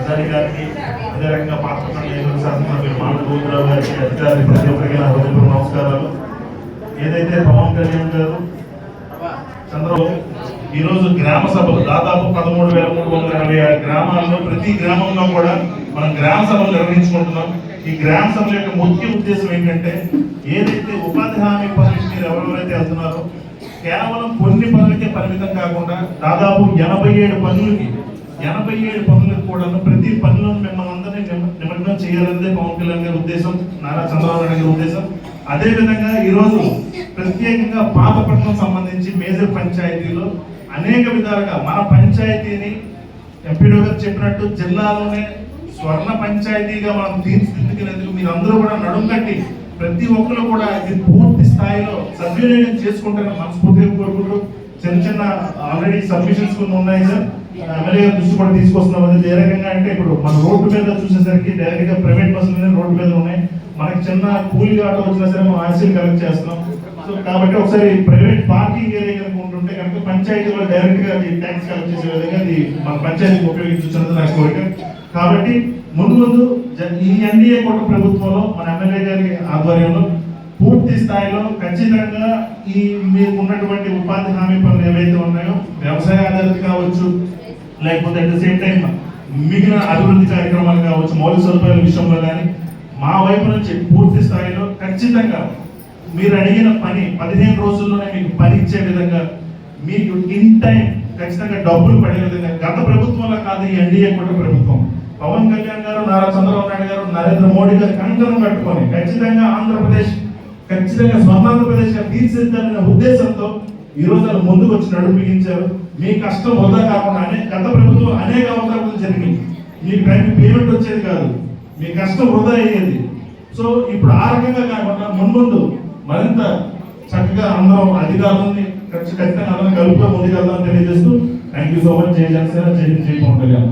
ఆచార్య గారికి, అదే రకంగా పాత్ర శాసనసభ్యులు మామిడి గోవిందరావు గారికి, అధికారి ప్రతి ఒక్కరికి నా హృదయపూర్వక నమస్కారాలు. ఏదైతే పవన్ కళ్యాణ్ గారు చంద్రబాబు ఈరోజు గ్రామ సభలు దాదాపు 13,326 గ్రామాల్లో ప్రతి గ్రామంలో కూడా మనం గ్రామ సభలు నిర్వహించుకుంటున్నాం. ఈ గ్రామ సభల యొక్క ముఖ్య ఉద్దేశం ఏంటంటే, ఏదైతే ఉపాధి హామీ పనులు మీరు ఎవరెవరైతే వెళ్తున్నారో కేవలం కొన్ని పనులకే పరిమితం కాకుండా దాదాపు 87 పనులకు కూడా ప్రతి పనులను మిమ్మల్ని అందరినీ నిమగ్నం చేయాలనేదే పవన్ కళ్యాణ్ గారి ఉద్దేశం, నారా చంద్రబాబు నాయుడు గారి ఉద్దేశం. అదేవిధంగా ఈరోజు ప్రత్యేకంగా పాతపట్నం సంబంధించి మేజర్ పంచాయతీలో అనేక విధాలుగా మన పంచాయతీని ఎంపీడీ గారు చెప్పినట్టు జిల్లాలోనే స్వర్ణ పంచాయతీగా మనం తీర్చిదిద్దుకునేందుకు మీరు అందరూ కూడా నడుం కట్టి ప్రతి ఒక్కరు కూడా ఇది పూర్తి స్థాయిలో సద్వినియోగం చేసుకుంటారని మనస్ఫూర్తిగా కోరుకుంటూ చిన్న ఆల్రెడీ సబ్మిషన్స్ కొన్ని ఉన్నాయి సార్, ఎమ్మెల్యే గారు దృష్టి కూడా తీసుకొస్తున్నాం. అది ఏ రకంగా అంటే ఇప్పుడు మన రోడ్డు మీద చూసేసరికి డైరెక్ట్ గా ప్రైవేట్ బస్సులు రోడ్డు మీద ఉన్నాయి. మనకి చిన్న కూలీ ఆటో వచ్చినా సరే మనం ఆర్సీలు కలెక్ట్ చేస్తున్నాం. సో కాబట్టి ఒకసారి ప్రైవేట్ పార్కింగ్ ఏరియా కనుక ఉంటుంటే కనుక పంచాయతీలో డైరెక్ట్ గా ట్యాక్స్ కలెక్ట్ చేసే విధంగా అది మన పంచాయతీకి ఉపయోగించున్నది నా కోరిక. కాబట్టి ముందు ఈ ఎన్డీఏ కూటమి ప్రభుత్వంలో మన ఎమ్మెల్యే గారి ఆధ్వర్యంలో పూర్తి స్థాయిలో ఖచ్చితంగా ఈ మీకు ఉన్నటువంటి ఉపాధి హామీ పనులు ఏవైతే ఉన్నాయో వ్యవసాయ ఆధారిత కావచ్చు, లేకపోతే అట్ ద సేమ్ టైం మిగిలిన అభివృద్ధి కార్యక్రమాలు కావచ్చు, మౌలిక సదుపాయాల విషయంలో కానీ మా వైపు నుంచి పూర్తి స్థాయిలో ఖచ్చితంగా మీరు అడిగిన పని 15 రోజుల్లోనే మీకు పని ఇచ్చే విధంగా, మీకు ఇన్ టైం ఖచ్చితంగా డబ్బులు పడే విధంగా గత ప్రభుత్వంలో కాదు ఈ ఎన్డీఏ కూటమి ప్రభుత్వం. పవన్ కళ్యాణ్ గారు, నారా చంద్రబాబు నాయుడు గారు, నరేంద్ర మోడీ గారు కంకణం కట్టుకొని ఖచ్చితంగా ఆంధ్రప్రదేశ్ ఖచ్చితంగా స్వర్ణాంధ్రప్రదేశ్ గా తీర్చిదిద్దాలనే ఉద్దేశంతో ఈ రోజు వాళ్ళు ముందుకు వచ్చి నడుము బిగించారు. మీ కష్టం వృధా కాకుండా గత ప్రభుత్వం అనేక అవసరాలు జరిగింది, మీకు టైం పేమెంట్ వచ్చేది కాదు, మీ కష్టం వృధా అయ్యేది. సో ఇప్పుడు ఆ రకంగా కాకుండా ముందు మరింత చక్కగా అందరం అధికారులని ఖచ్చితంగా అందరం కలుపుగా ముందుకెళ్దామని తెలియజేస్తూ థ్యాంక్ యూ సో మచ్. జై జనసేన, జై పవన్ కళ్యాణ్.